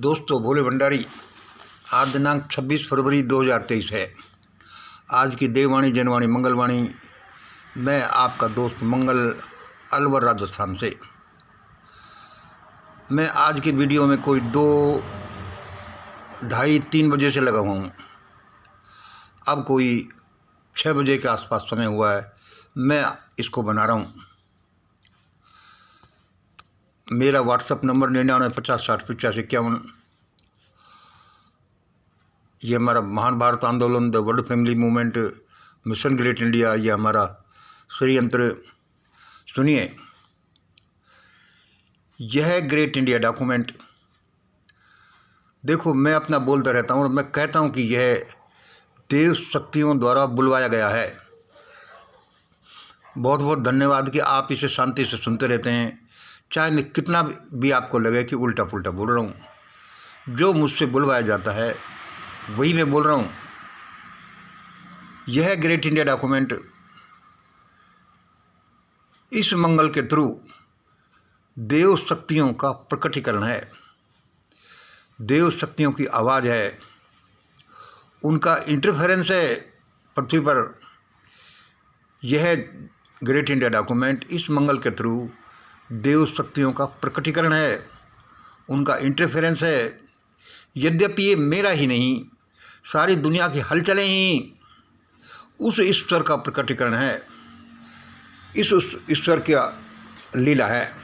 दोस्तों, भोले भंडारी। आज दिनांक 26 फरवरी 2023 है। आज की देववाणी जनवाणी मंगलवाणी। मैं आपका दोस्त मंगल, अलवर, राजस्थान से। मैं आज की वीडियो में कोई 2-2:30-3 बजे से लगा हुआ हूँ। अब कोई 6 बजे के आसपास समय हुआ है, मैं इसको बना रहा हूँ। मेरा व्हाट्सअप नंबर 9950608551। ये हमारा महान भारत आंदोलन, the world family movement, mission great India, ये हमारा षड्यंत्र। सुनिए, यह ग्रेट इंडिया डॉक्यूमेंट, देखो, मैं अपना बोलता रहता हूँ और मैं कहता हूँ कि यह देव शक्तियों द्वारा बुलवाया गया है। बहुत बहुत धन्यवाद कि आप इसे शांति से सुनते रहते हैं, चाहे मैं कितना भी आपको लगे कि उल्टा पुल्टा बोल रहा हूँ। जो मुझसे बुलवाया जाता है वही मैं बोल रहा हूँ। यह ग्रेट इंडिया डॉक्यूमेंट इस मंगल के थ्रू देव शक्तियों का प्रकटीकरण है। देव शक्तियों की आवाज़ है, उनका इंटरफेरेंस है पृथ्वी पर। यह ग्रेट इंडिया डॉक्यूमेंट इस मंगल के थ्रू देव शक्तियों का प्रकटीकरण है, उनका इंटरफेरेंस है। यद्यपि ये मेरा ही नहीं, सारी दुनिया की हलचलें ही उस ईश्वर का प्रकटीकरण है, इस ईश्वर की लीला है।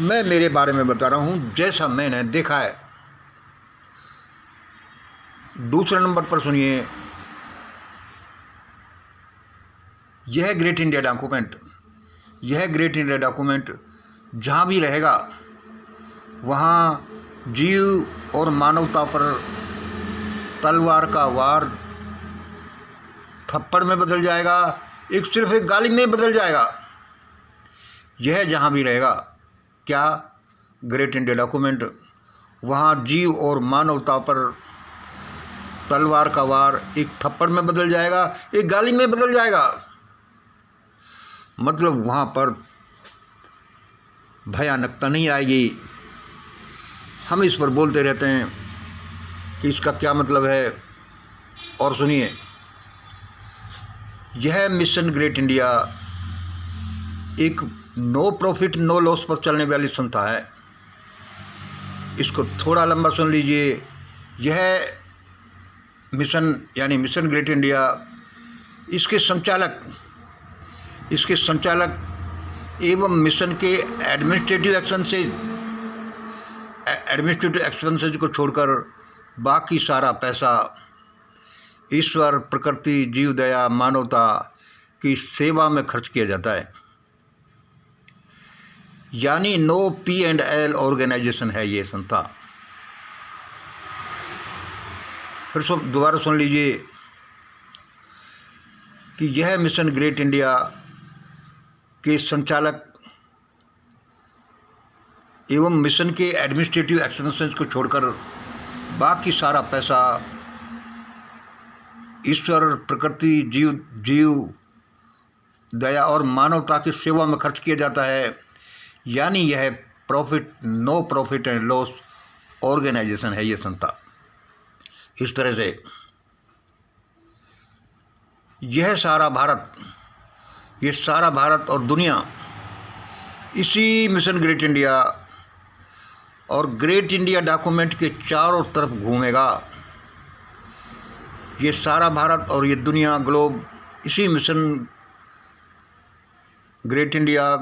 मैं मेरे बारे में बता रहा हूँ जैसा मैंने देखा है। दूसरे नंबर पर सुनिए, यह ग्रेट इंडिया डॉक्यूमेंट, यह ग्रेट इंडिया डॉक्यूमेंट जहाँ भी रहेगा वहाँ जीव और मानवता पर तलवार का वार थप्पड़ में बदल जाएगा, सिर्फ एक गाली में बदल जाएगा। यह जहाँ भी रहेगा, क्या ग्रेट इंडिया डॉक्यूमेंट, वहाँ जीव और मानवता पर तलवार का वार एक थप्पड़ में बदल जाएगा, एक गाली में बदल जाएगा। मतलब वहाँ पर भयानकता नहीं आएगी। हम इस पर बोलते रहते हैं कि इसका क्या मतलब है। और सुनिए, यह मिशन ग्रेट इंडिया एक नो प्रॉफिट नो लॉस पर चलने वाली संस्था है। इसको थोड़ा लंबा सुन लीजिए। यह मिशन यानी मिशन ग्रेट इंडिया, इसके संचालक एवं मिशन के एडमिनिस्ट्रेटिव एक्सपेंसेज को छोड़कर बाकी सारा पैसा ईश्वर, प्रकृति, जीव दया, मानवता की सेवा में खर्च किया जाता है। यानी नो P&L ऑर्गेनाइजेशन है ये संस्था। फिर दोबारा सुन लीजिए कि यह मिशन ग्रेट इंडिया के संचालक एवं मिशन के एडमिनिस्ट्रेटिव एक्सपेंसेस को छोड़कर बाकी सारा पैसा ईश्वर, प्रकृति, जीव दया और मानवता की सेवा में खर्च किया जाता है। यानी यह no profit and loss organisation है ये संस्था। इस तरह से यह सारा भारत और दुनिया इसी मिशन ग्रेट इंडिया और ग्रेट इंडिया डॉक्यूमेंट के चारों तरफ घूमेगा। ये सारा भारत और ये दुनिया, ग्लोब, इसी मिशन ग्रेट इंडिया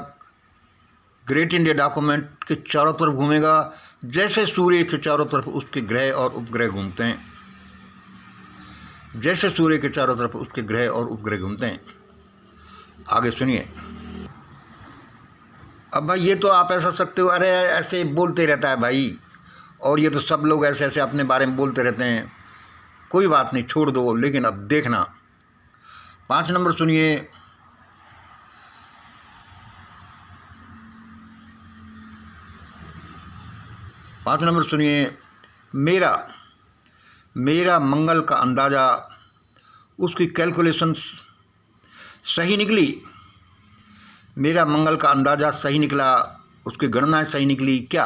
डॉक्यूमेंट के चारों तरफ घूमेगा, जैसे सूर्य के चारों तरफ उसके ग्रह और उपग्रह घूमते हैं। जैसे सूर्य के चारों तरफ उसके ग्रह और उपग्रह घूमते हैं। आगे सुनिए। अब भाई, ये तो आप ऐसा सकते हो, अरे ऐसे बोलते रहता है भाई, और ये तो सब लोग ऐसे ऐसे अपने बारे में बोलते रहते हैं। कोई बात नहीं, छोड़ दो। लेकिन अब देखना, 5 नंबर सुनिए। मेरा मंगल का अंदाज़ा, उसकी कैलकुलेशंस सही निकली। मेरा मंगल का अंदाज़ा सही निकला, उसकी गणनाएं सही निकली। क्या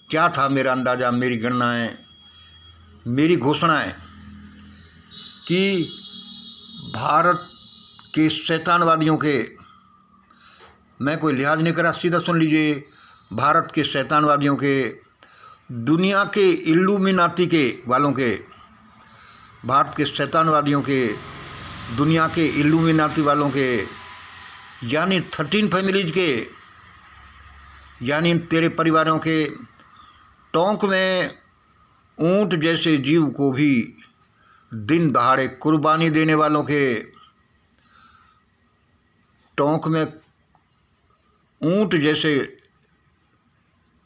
क्या था मेरा अंदाज़ा, मेरी गणनाएं, मेरी घोषणाएं कि भारत के शैतानवादियों के, मैं कोई लिहाज नहीं करा, सीधा सुन लीजिए, भारत के शैतानवादियों के, दुनिया के इल्लुमिनाती के वालों के, भारत के शैतानवादियों के, दुनिया के इल्लुमिनाती वालों के, यानी 13 फैमिलीज के, यानी तेरे परिवारों के, टोंक में ऊंट जैसे जीव को भी दिन दहाड़े कुर्बानी देने वालों के, टोंक में ऊंट जैसे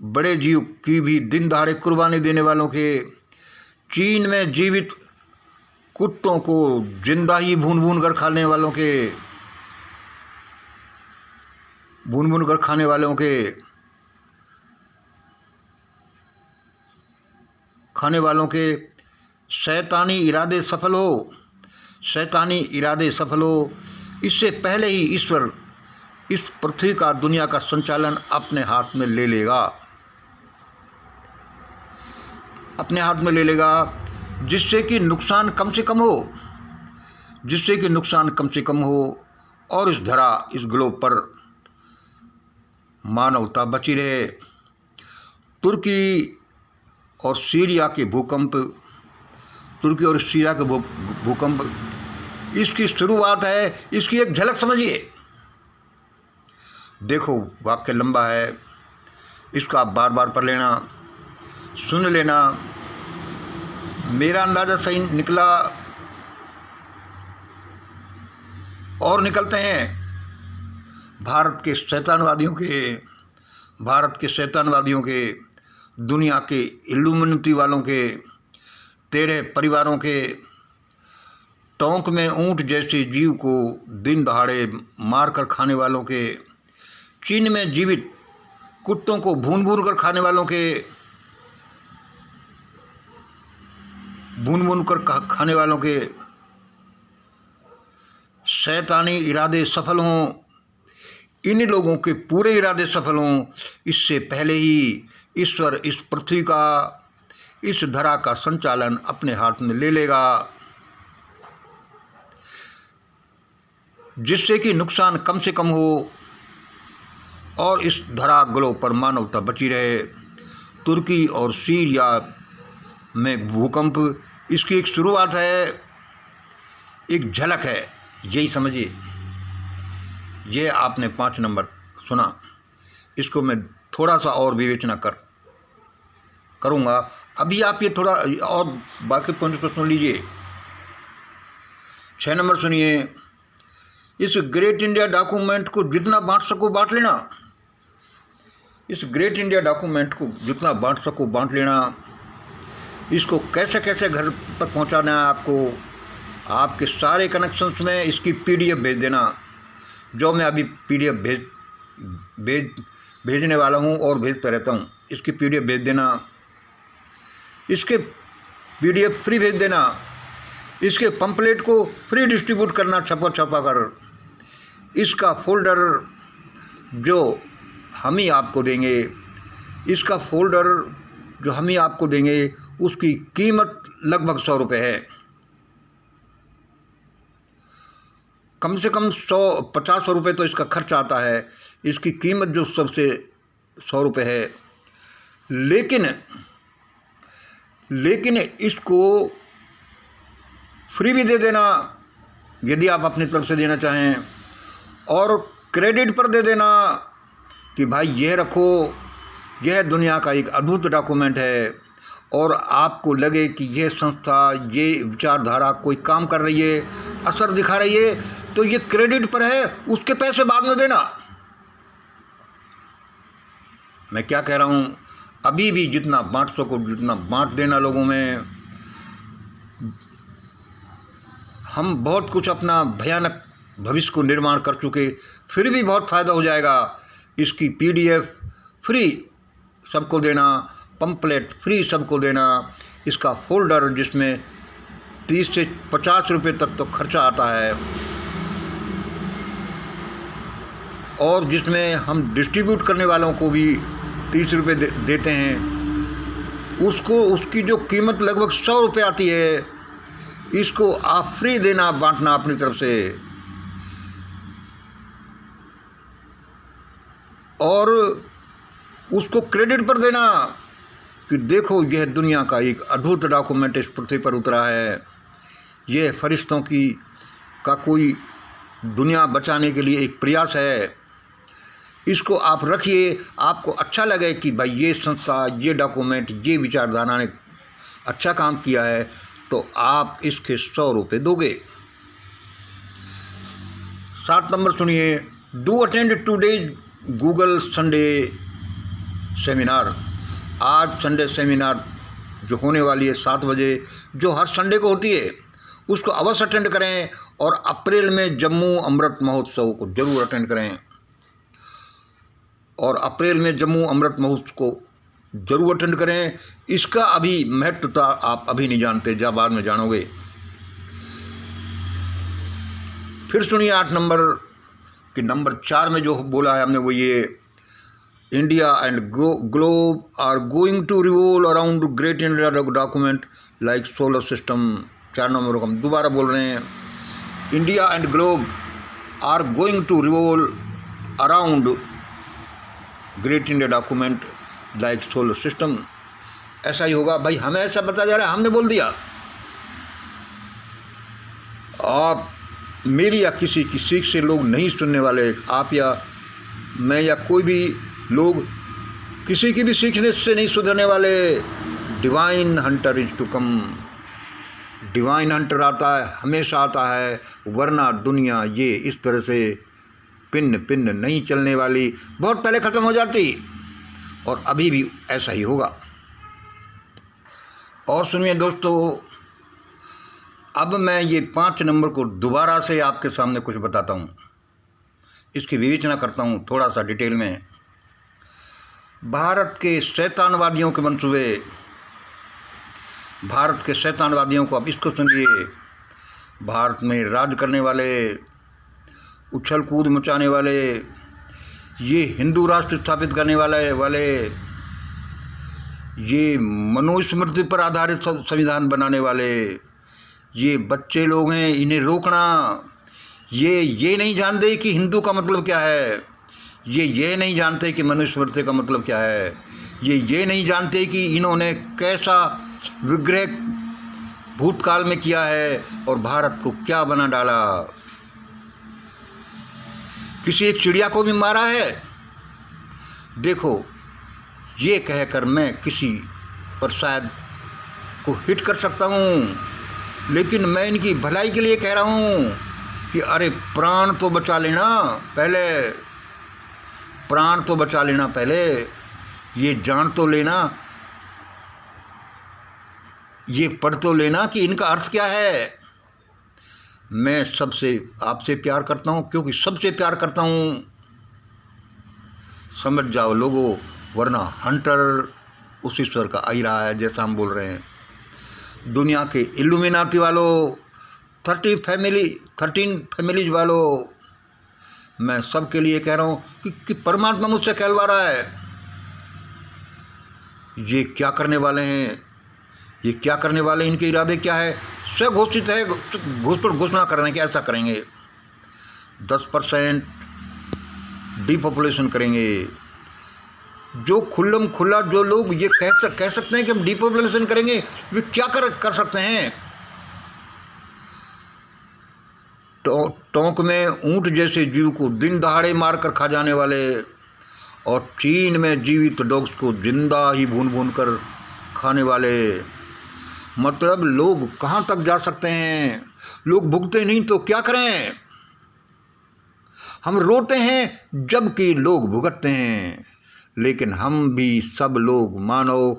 बड़े जीव की भी दिन दहाड़े कुर्बानी देने वालों के, चीन में जीवित कुत्तों को जिंदा ही भून भून कर खाने वालों के, भून भून कर खाने वालों के, खाने वालों के शैतानी इरादे सफल हो, शैतानी इरादे सफल हो, इससे पहले ही ईश्वर इस पृथ्वी का, दुनिया का संचालन अपने हाथ में ले लेगा, अपने हाथ में ले लेगा, जिससे कि नुकसान कम से कम हो, जिससे कि नुकसान कम से कम हो और इस धरा, इस ग्लोब पर मानवता बची रहे। तुर्की और सीरिया के भूकंप, तुर्की और सीरिया के भूकंप इसकी शुरुआत है, इसकी एक झलक समझिए। देखो वाक्य लंबा है, इसका आप बार बार पढ़ लेना, सुन लेना। मेरा अंदाज़ा सही निकला और निकलते हैं भारत के शैतानवादियों के, भारत के शैतानवादियों के, दुनिया के इल्लुमिनाती वालों के, तेरे परिवारों के, टोंक में ऊंट जैसे जीव को दिन दहाड़े मार कर खाने वालों के, चीन में जीवित कुत्तों को भून भून कर खाने वालों के, भून भून कर खाने वालों के शैतानी इरादे सफल हों, इन लोगों के पूरे इरादे सफल हों, इससे पहले ही ईश्वर इस पृथ्वी का, इस धरा का संचालन अपने हाथ में ले लेगा, जिससे कि नुकसान कम से कम हो और इस धरा ग्लोब पर मानवता बची रहे। तुर्की और सीरिया में भूकंप इसकी एक शुरुआत है, एक झलक है, यही समझिए। ये आपने 5 नंबर सुना, इसको मैं थोड़ा सा और विवेचना करूँगा। अभी आप ये थोड़ा और बाकी पॉइंट को सुन लीजिए। 6 नंबर सुनिए, इस ग्रेट इंडिया डॉक्यूमेंट को जितना बांट सको बांट लेना, इस ग्रेट इंडिया डॉक्यूमेंट को जितना बांट सको बांट लेना। इसको कैसे कैसे घर तक पहुंचाना है आपको, आपके सारे कनेक्शंस में इसकी PDF भेज देना, जो मैं अभी PDF भेजने वाला हूं और भेजता रहता हूं। इसकी PDF भेज देना, इसके PDF फ्री भेज देना, इसके पंपलेट को फ्री डिस्ट्रीब्यूट करना छपा कर। इसका फोल्डर जो हम ही आपको देंगे, इसका फोल्डर जो हम ही आपको देंगे, उसकी कीमत लगभग 100 रुपये है। कम से कम 150 रुपये तो इसका खर्च आता है, इसकी कीमत जो सबसे 100 रुपये है। लेकिन इसको फ्री भी दे देना यदि आप अपनी तरफ से देना चाहें, और क्रेडिट पर दे देना कि भाई यह रखो, यह दुनिया का एक अद्भुत डॉक्यूमेंट है, और आपको लगे कि यह संस्था, ये विचारधारा कोई काम कर रही है, असर दिखा रही है, तो ये क्रेडिट पर है, उसके पैसे बाद में देना। मैं क्या कह रहा हूँ, अभी भी जितना बांट सको जितना बांट देना लोगों में। हम बहुत कुछ अपना भयानक भविष्य को निर्माण कर चुके, फिर भी बहुत फ़ायदा हो जाएगा। इसकी PDF फ्री सबको देना, पंपलेट फ्री सबको देना, इसका फोल्डर जिसमें 30 से 50 रुपये तक तो खर्चा आता है, और जिसमें हम डिस्ट्रीब्यूट करने वालों को भी 30 रुपये देते हैं, उसको उसकी जो कीमत लगभग 100 रुपये आती है, इसको आप फ्री देना, बांटना अपनी तरफ से, और उसको क्रेडिट पर देना कि देखो यह दुनिया का एक अद्भुत डॉक्यूमेंट इस पृथ्वी पर उतरा है, यह फरिश्तों की का कोई दुनिया बचाने के लिए एक प्रयास है, इसको आप रखिए। आपको अच्छा लगे कि भाई ये संस्था, ये डॉक्यूमेंट, ये विचारधारा ने अच्छा काम किया है, तो आप इसके 100 रुपये दोगे। 7 नंबर सुनिए, do attend today's Google Sunday seminar. आज संडे सेमिनार जो होने वाली है 7 बजे, जो हर संडे को होती है, उसको अवश्य अटेंड करें, और अप्रैल में जम्मू अमृत महोत्सव को जरूर अटेंड करें, और अप्रैल में जम्मू अमृत महोत्सव को जरूर अटेंड करें। इसका अभी महत्वता आप अभी नहीं जानते, जब बाद में जानोगे। फिर सुनिए 8 नंबर कि नंबर 4 में जो बोला है हमने वो ये, India and globe are going to revolve around great India document like solar system. 4 number को हम दोबारा बोल रहे हैं, India and globe are going to revolve around great India document like solar system. ऐसा ही होगा भाई, हमें ऐसा बताया जा रहा है, हमने बोल दिया। आप मेरी या किसी की सीख से लोग नहीं सुनने वाले, आप या मैं या कोई भी लोग किसी की भी सीखने से नहीं सुधरने वाले। Divine hunter is to come. Divine hunter आता है, हमेशा आता है, वरना दुनिया ये इस तरह से पिन पिन नहीं चलने वाली, बहुत पहले ख़त्म हो जाती, और अभी भी ऐसा ही होगा। और सुनिए दोस्तों, अब मैं ये 5 नंबर को दोबारा से आपके सामने कुछ बताता हूँ, इसकी विवेचना करता हूँ थोड़ा सा डिटेल में। भारत के शैतानवादियों के मंसूबे, भारत के शैतानवादियों को अब इसको सुनिए। भारत में राज करने वाले, उछल कूद मचाने वाले, ये हिंदू राष्ट्र स्थापित करने वाले, ये मनुस्मृति पर आधारित संविधान बनाने वाले, ये बच्चे लोग हैं, इन्हें रोकना। ये नहीं जानते कि हिंदू का मतलब क्या है, ये नहीं जानते कि मनुस्मृति का मतलब क्या है, ये नहीं जानते कि इन्होंने कैसा विग्रह भूतकाल में किया है और भारत को क्या बना डाला। किसी एक चिड़िया को भी मारा है। देखो, ये कहकर मैं किसी पर शायद को हिट कर सकता हूँ, लेकिन मैं इनकी भलाई के लिए कह रहा हूँ कि अरे प्राण तो बचा लेना पहले, प्राण तो बचा लेना पहले, ये जान तो लेना, ये पढ़ तो लेना कि इनका अर्थ क्या है। मैं सबसे आपसे प्यार करता हूँ, क्योंकि सबसे प्यार करता हूँ, समझ जाओ लोगों, वरना हंटर उस ईश्वर का आ ही रहा है जैसा हम बोल रहे हैं। दुनिया के इल्यूमिनाती वालों, 13 फैमिलीज वालों, मैं सबके लिए कह रहा हूँ कि परमात्मा मुझसे कहलवा रहा है। ये क्या करने वाले हैं, ये क्या करने वाले, इनके इरादे क्या है, स्वघोषित है, घोषणा कर रहे हैं कि ऐसा करेंगे। 10% डिपॉपुलेशन करेंगे। जो खुल्लम खुल्ला जो लोग ये कह सकते हैं कि हम डिपॉपुलेशन करेंगे, वे क्या कर सकते हैं। टोंक में ऊंट जैसे जीव को दिन दहाड़े मार कर खा जाने वाले, और चीन में जीवित डॉग्स को जिंदा ही भून भून कर खाने वाले। मतलब लोग कहाँ तक जा सकते हैं। लोग भुगते नहीं तो क्या करें। हम रोते हैं जबकि लोग भुगतते हैं, लेकिन हम भी सब लोग मानव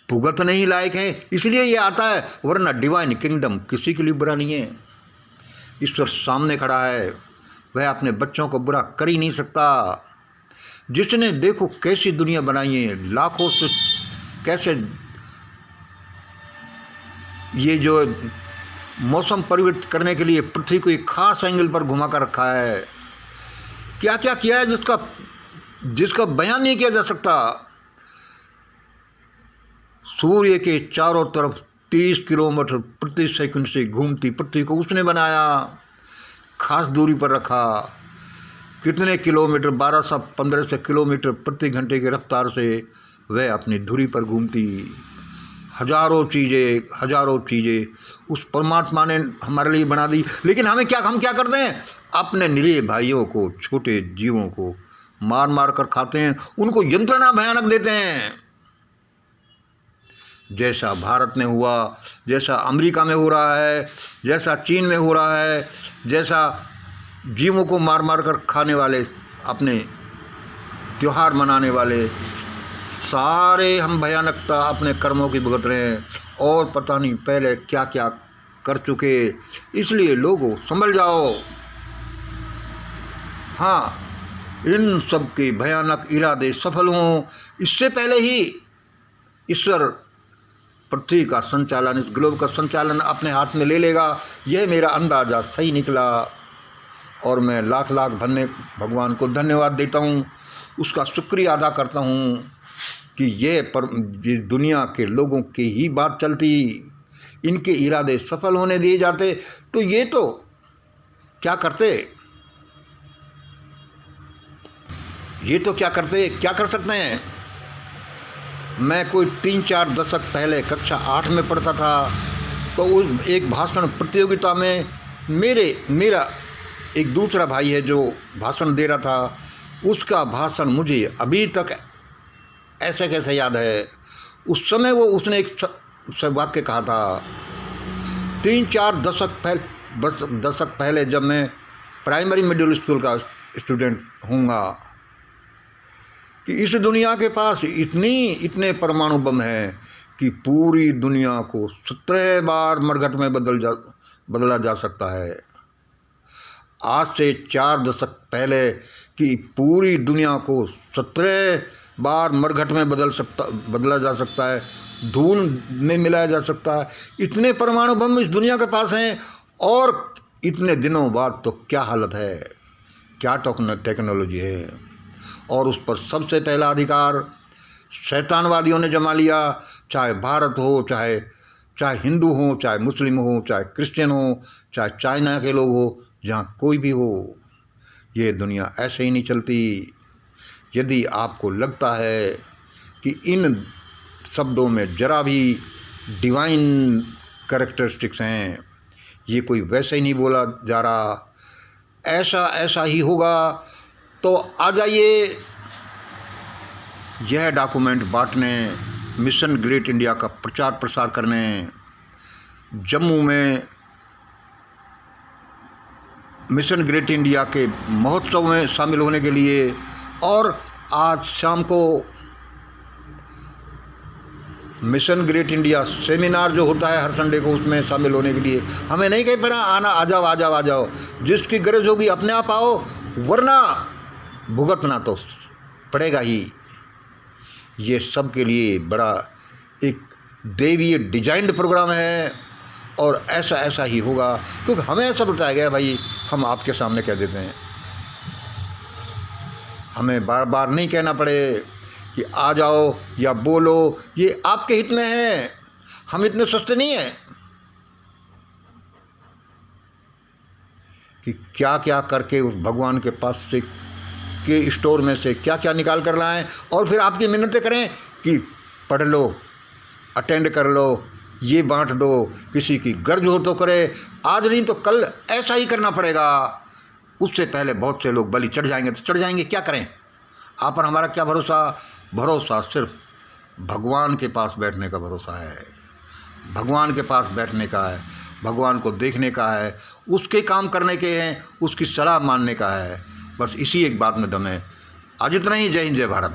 भुगतने ही लायक हैं, इसलिए ये आता है, वरना डिवाइन किंगडम किसी के लिए बुरा नहीं है। ईश्वर सामने खड़ा है, वह अपने बच्चों को बुरा कर ही नहीं सकता। जिसने देखो कैसी दुनिया बनाई है, लाखों से कैसे ये जो मौसम परिवर्तित करने के लिए पृथ्वी को एक खास एंगल पर घुमा कर रखा है, क्या क्या किया है जिसका बयान नहीं किया जा सकता। सूर्य के चारों तरफ 30 किलोमीटर प्रति सेकंड से घूमती पृथ्वी को उसने बनाया, खास दूरी पर रखा। कितने किलोमीटर, 1200-1500 किलोमीटर प्रति घंटे की रफ्तार से वह अपनी धुरी पर घूमती। हजारों चीज़ें उस परमात्मा ने हमारे लिए बना दी। लेकिन हम क्या करते हैं? अपने निरीह भाइयों को, छोटे जीवों को मार मार कर खाते हैं, उनको यंत्रणा भयानक देते हैं। जैसा भारत में हुआ, जैसा अमेरिका में हो रहा है, जैसा चीन में हो रहा है, जैसा जीवों को मार मार कर खाने वाले, अपने त्योहार मनाने वाले, सारे हम भयानकता अपने कर्मों की भुगत रहे हैं और पता नहीं पहले क्या क्या कर चुके। इसलिए लोगों, संभल जाओ। हाँ, इन सब के भयानक इरादे सफल हों, इससे पहले ही ईश्वर पृथ्वी का संचालन, इस ग्लोब का संचालन अपने हाथ में ले लेगा। यह मेरा अंदाज़ा सही निकला और मैं लाख लाख भगवान को धन्यवाद देता हूँ, उसका शुक्रिया अदा करता हूँ कि जिस दुनिया के लोगों की ही बात चलती, इनके इरादे सफल होने दिए जाते तो ये तो क्या करते, क्या कर सकते हैं। मैं कोई 3-4 दशक पहले कक्षा 8 में पढ़ता था, तो उस एक भाषण प्रतियोगिता में मेरा एक दूसरा भाई है जो भाषण दे रहा था, उसका भाषण मुझे अभी तक ऐसे कैसे याद है। उस समय उसने एक वाक्य कहा था, 3-4 दशक पहले जब मैं प्राइमरी मिडिल स्कूल का स्टूडेंट हूँगा, कि इस दुनिया के पास इतने परमाणु बम हैं कि पूरी दुनिया को 17 बार मरघट में बदला जा सकता है। आज से 4 दशक पहले कि पूरी दुनिया को 17 बार मरघट में बदला जा सकता है, धूल में मिलाया जा सकता है। इतने परमाणु बम इस दुनिया के पास हैं और इतने दिनों बाद तो क्या हालत है, क्या टेक्नोलॉजी है। और उस पर सबसे पहला अधिकार शैतानवादियों ने जमा लिया, चाहे भारत हो, चाहे हिंदू हो, चाहे मुस्लिम हो, चाहे क्रिश्चियन हो, चाहे चाइना के लोग हो, जहाँ कोई भी हो। ये दुनिया ऐसे ही नहीं चलती। यदि आपको लगता है कि इन शब्दों में जरा भी डिवाइन कैरेक्टरिस्टिक्स हैं, ये कोई वैसे ही नहीं बोला जा रहा, ऐसा ही होगा, तो आ जाइए यह डॉक्यूमेंट बांटने, मिशन ग्रेट इंडिया का प्रचार प्रसार करने, जम्मू में मिशन ग्रेट इंडिया के महोत्सव में शामिल होने के लिए, और आज शाम को मिशन ग्रेट इंडिया सेमिनार जो होता है हर संडे को, उसमें शामिल होने के लिए। हमें नहीं कहीं पड़ा आना, आ जाओ, जिसकी गरज होगी अपने आप आओ, वरना भुगतना तो पड़ेगा ही। ये सब के लिए बड़ा एक देवीय डिजाइंड प्रोग्राम है और ऐसा ही होगा, क्योंकि हमें ऐसा बताया गया। भाई हम आपके सामने कह देते हैं, हमें बार बार नहीं कहना पड़े कि आ जाओ या बोलो, ये आपके हित में है। हम इतने सस्ते नहीं हैं कि क्या क्या करके उस भगवान के पास से के स्टोर में से क्या क्या निकाल कर लाएं और फिर आपकी मिन्नतें करें कि पढ़ लो, अटेंड कर लो, ये बांट दो, किसी की गर्ज हो तो करे, आज नहीं तो कल ऐसा ही करना पड़ेगा। उससे पहले बहुत से लोग बलि चढ़ जाएंगे तो चढ़ जाएंगे, क्या करें। आप पर हमारा क्या भरोसा सिर्फ भगवान के पास बैठने का भरोसा है, भगवान के पास बैठने का है, भगवान को देखने का है, उसके काम करने के हैं, उसकी सलाह मानने का है। बस इसी एक बात में दम है। आज इतना ही। जय हिंद, जय भारत।